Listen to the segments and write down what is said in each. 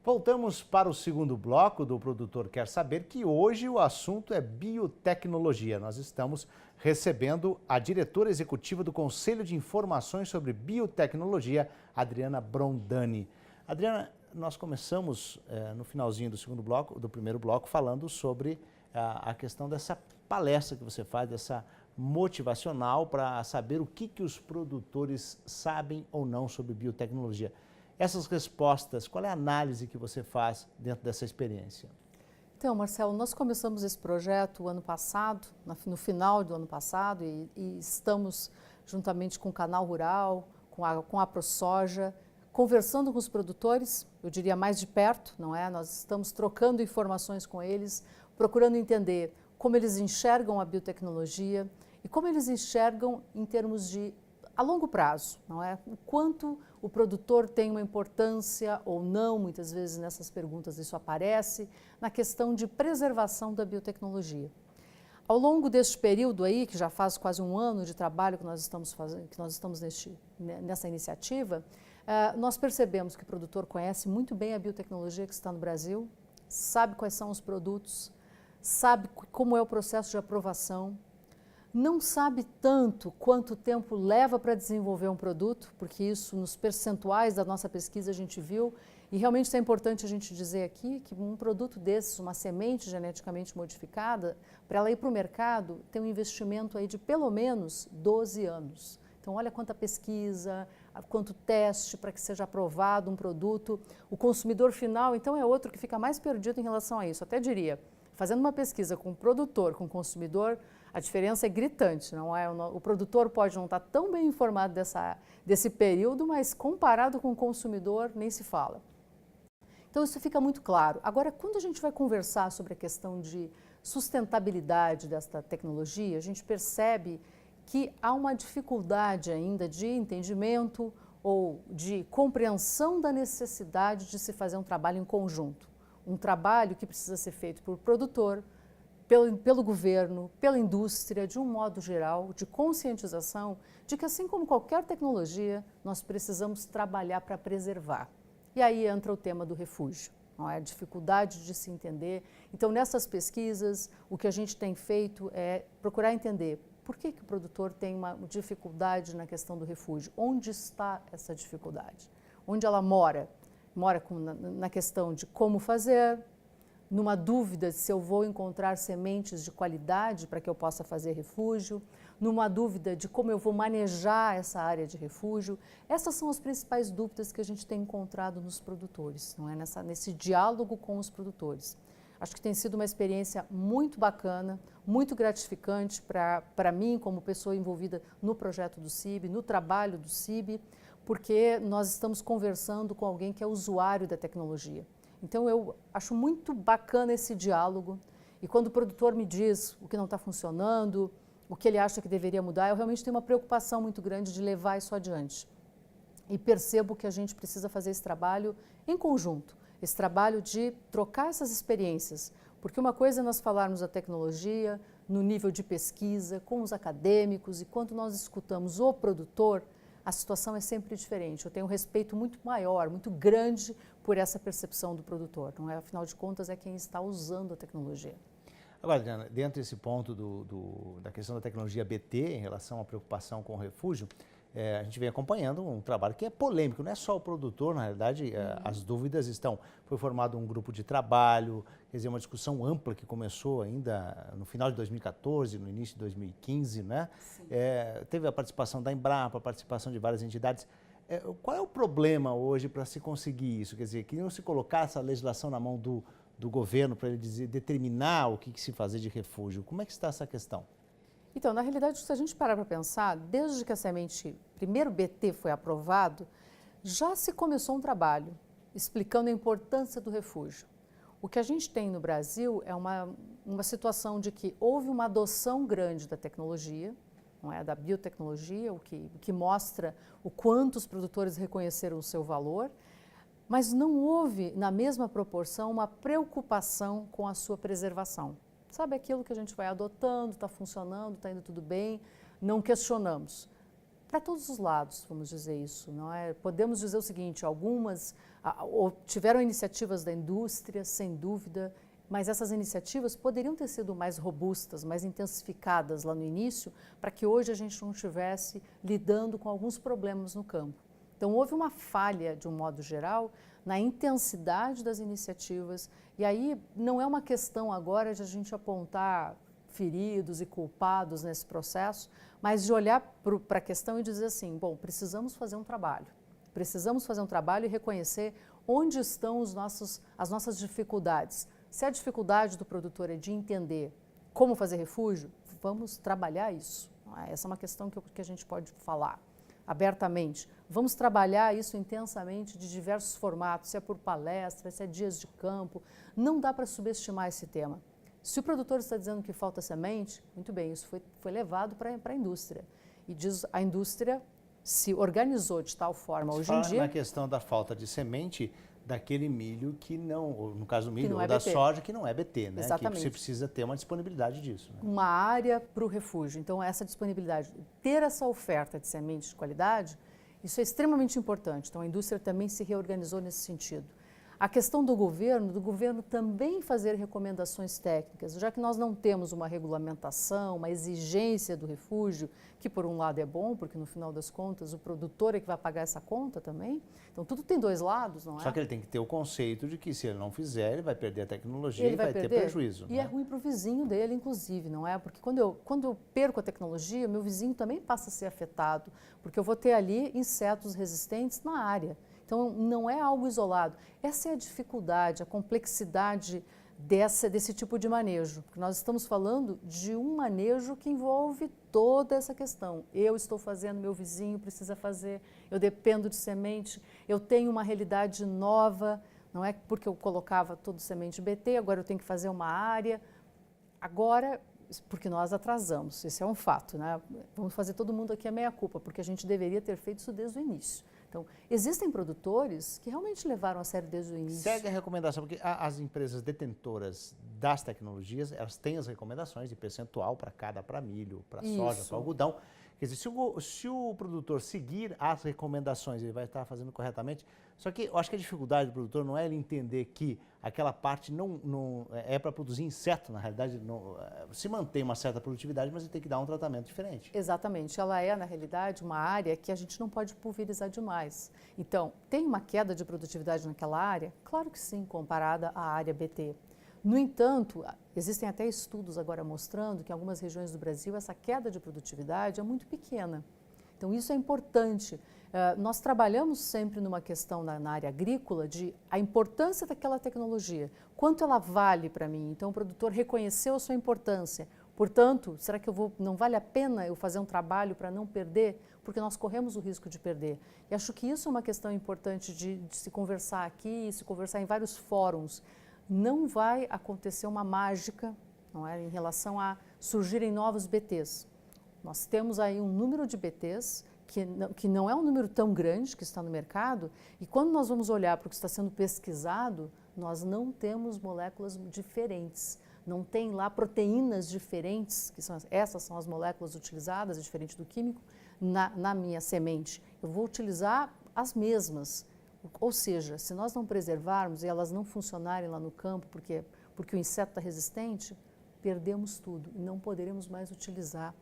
Voltamos para o segundo bloco do Produtor Quer Saber, que hoje o assunto é biotecnologia. Nós estamos recebendo a diretora executiva do Conselho de Informações sobre Biotecnologia, Adriana Brondani. Adriana, nós começamos no finalzinho do primeiro bloco, falando sobre a questão dessa palestra que você faz, dessa motivacional para saber o que os produtores sabem ou não sobre biotecnologia. Essas respostas, qual é a análise que você faz dentro dessa experiência? Então, Marcelo, nós começamos esse projeto o ano passado, no final do ano passado, e estamos, juntamente com o Canal Rural, com a ProSoja, conversando com os produtores, eu diria mais de perto, não é? Nós estamos trocando informações com eles, procurando entender como eles enxergam a biotecnologia e como eles enxergam em termos de a longo prazo, não é? O quanto o produtor tem uma importância ou não, muitas vezes nessas perguntas isso aparece, na questão de preservação da biotecnologia. Ao longo deste período aí, que já faz quase um ano de trabalho que nós estamos fazendo, nessa iniciativa, nós percebemos que o produtor conhece muito bem a biotecnologia que está no Brasil, sabe quais são os produtos, sabe como é o processo de aprovação, não sabe tanto quanto tempo leva para desenvolver um produto, porque isso nos percentuais da nossa pesquisa a gente viu, e realmente é importante a gente dizer aqui que um produto desses, uma semente geneticamente modificada, para ela ir para o mercado, tem um investimento aí de pelo menos 12 anos. Então olha quanta pesquisa, quanto teste para que seja aprovado um produto. O consumidor final, então, é outro que fica mais perdido em relação a isso. Até diria, fazendo uma pesquisa com o produtor, com o consumidor, a diferença é gritante, não é? O produtor pode não estar tão bem informado desse período, mas comparado com o consumidor, nem se fala. Então isso fica muito claro. Agora, quando a gente vai conversar sobre a questão de sustentabilidade desta tecnologia, a gente percebe que há uma dificuldade ainda de entendimento ou de compreensão da necessidade de se fazer um trabalho em conjunto. Um trabalho que precisa ser feito por produtor, pelo governo, pela indústria, de um modo geral, de conscientização de que, assim como qualquer tecnologia, nós precisamos trabalhar para preservar. E aí entra o tema do refúgio, não é? A dificuldade de se entender. Então, nessas pesquisas, o que a gente tem feito é procurar entender por que o produtor tem uma dificuldade na questão do refúgio. Onde está essa dificuldade? Onde ela mora? Mora na questão de como fazer, numa dúvida se eu vou encontrar sementes de qualidade para que eu possa fazer refúgio, numa dúvida de como eu vou manejar essa área de refúgio. Essas são as principais dúvidas que a gente tem encontrado nos produtores, não é? Nesse diálogo com os produtores. Acho que tem sido uma experiência muito bacana, muito gratificante para mim, como pessoa envolvida no projeto do CIB, no trabalho do CIB, porque nós estamos conversando com alguém que é usuário da tecnologia. Então, eu acho muito bacana esse diálogo, e quando o produtor me diz o que não está funcionando, o que ele acha que deveria mudar, eu realmente tenho uma preocupação muito grande de levar isso adiante. E percebo que a gente precisa fazer esse trabalho em conjunto, esse trabalho de trocar essas experiências, porque uma coisa é nós falarmos da tecnologia no nível de pesquisa, com os acadêmicos, e quando nós escutamos o produtor, a situação é sempre diferente. Eu tenho um respeito muito maior, muito grande por essa percepção do produtor, não é? Afinal de contas, é quem está usando a tecnologia. Agora, Adriana, dentro desse ponto da questão da tecnologia BT, em relação à preocupação com o refúgio, a gente vem acompanhando um trabalho que é polêmico, não é só o produtor, na realidade, as dúvidas estão. Foi formado um grupo de trabalho, quer dizer, uma discussão ampla que começou ainda no final de 2014, no início de 2015, né? Teve a participação da Embrapa, a participação de várias entidades. Qual é o problema hoje para se conseguir isso? Quer dizer, que não se colocar essa legislação na mão do governo para ele determinar o que se fazer de refúgio. Como é que está essa questão? Então, na realidade, se a gente parar para pensar, desde que a semente, primeiro BT foi aprovado, já se começou um trabalho explicando a importância do refúgio. O que a gente tem no Brasil é uma situação de que houve uma adoção grande da tecnologia, não é, da biotecnologia, o que mostra o quanto os produtores reconheceram o seu valor, mas não houve, na mesma proporção, uma preocupação com a sua preservação. Sabe aquilo que a gente vai adotando, está funcionando, está indo tudo bem, não questionamos. para todos os lados, vamos dizer isso, não é? Podemos dizer o seguinte, algumas tiveram iniciativas da indústria, sem dúvida, mas essas iniciativas poderiam ter sido mais robustas, mais intensificadas lá no início, para que hoje a gente não estivesse lidando com alguns problemas no campo. Então, houve uma falha, de um modo geral, na intensidade das iniciativas, e aí não é uma questão agora de a gente apontar feridos e culpados nesse processo, mas de olhar para a questão e dizer assim, bom, precisamos fazer um trabalho e reconhecer onde estão as nossas dificuldades. Se a dificuldade do produtor é de entender como fazer refúgio, vamos trabalhar isso. Essa é uma questão que a gente pode falar abertamente. Vamos trabalhar isso intensamente de diversos formatos, se é por palestra, se é dias de campo. Não dá para subestimar esse tema. Se o produtor está dizendo que falta semente, muito bem, isso foi levado para a indústria. E diz, a indústria se organizou de tal forma hoje em dia... Na questão da falta de semente daquele milho que não, ou no caso do milho, ou da BT. soja, que não é BT, né? Exatamente. Que você precisa ter uma disponibilidade disso. Né? Uma área para o refúgio. Então, essa disponibilidade, ter essa oferta de sementes de qualidade, isso é extremamente importante. Então, a indústria também se reorganizou nesse sentido. A questão do governo também fazer recomendações técnicas, já que nós não temos uma regulamentação, uma exigência do refúgio, que por um lado é bom, porque no final das contas o produtor é que vai pagar essa conta também. Então tudo tem dois lados, não é? Só que ele tem que ter o conceito de que se ele não fizer, ele vai perder a tecnologia e vai ter prejuízo. E né? é ruim para o vizinho dele, inclusive, não é? Porque quando eu perco a tecnologia, meu vizinho também passa a ser afetado, porque eu vou ter ali insetos resistentes na área. Então, não é algo isolado. Essa é a dificuldade, a complexidade desse tipo de manejo. Porque nós estamos falando de um manejo que envolve toda essa questão. Eu estou fazendo, meu vizinho precisa fazer, eu dependo de semente, eu tenho uma realidade nova, não é porque eu colocava todo semente BT, agora eu tenho que fazer uma área. Agora, porque nós atrasamos, esse é um fato, né? Vamos fazer todo mundo aqui a meia-culpa, porque a gente deveria ter feito isso desde o início. Então, existem produtores que realmente levaram a sério desde o início. Segue a recomendação, porque as empresas detentoras das tecnologias, elas têm as recomendações de percentual para milho, para soja, para algodão. Quer dizer, se o produtor seguir as recomendações, ele vai estar fazendo corretamente. Só que eu acho que a dificuldade do produtor não é ele entender que aquela parte não é para produzir inseto, na realidade, se mantém uma certa produtividade, mas ele tem que dar um tratamento diferente. Exatamente, ela é, na realidade, uma área que a gente não pode pulverizar demais. Então, tem uma queda de produtividade naquela área? Claro que sim, comparada à área BT. No entanto, existem até estudos agora mostrando que em algumas regiões do Brasil essa queda de produtividade é muito pequena. Então, isso é importante. Nós trabalhamos sempre numa questão na área agrícola de a importância daquela tecnologia, quanto ela vale para mim. Então, o produtor reconheceu a sua importância. Portanto, será que não vale a pena eu fazer um trabalho para não perder? Porque nós corremos o risco de perder. E acho que isso é uma questão importante de se conversar aqui, se conversar em vários fóruns. Não vai acontecer uma mágica, não é, em relação a surgirem novos BTs. Nós temos aí um número de BTs que não é um número tão grande que está no mercado, e quando nós vamos olhar para o que está sendo pesquisado, nós não temos moléculas diferentes, não tem lá proteínas diferentes, essas são as moléculas utilizadas, diferente do químico, na minha semente. Eu vou utilizar as mesmas. Ou seja, se nós não preservarmos e elas não funcionarem lá no campo porque o inseto está resistente, perdemos tudo e não poderemos mais utilizar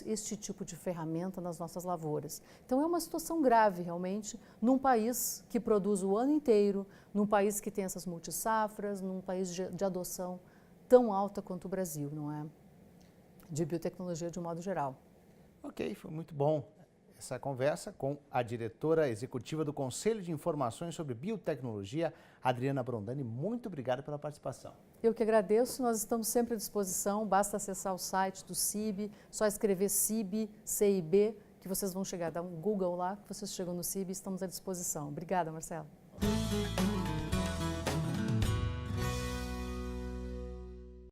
este tipo de ferramenta nas nossas lavouras. Então é uma situação grave realmente num país que produz o ano inteiro, num país que tem essas multissafras, num país de adoção tão alta quanto o Brasil, não é? De biotecnologia de um modo geral. Ok, foi muito bom essa conversa com a diretora executiva do Conselho de Informações sobre Biotecnologia, Adriana Brondani. Muito obrigado pela participação. Eu que agradeço, nós estamos sempre à disposição, basta acessar o site do CIB, só escrever CIB, CIB, que vocês vão chegar, dá um Google lá, que vocês chegam no CIB e estamos à disposição. Obrigada, Marcelo.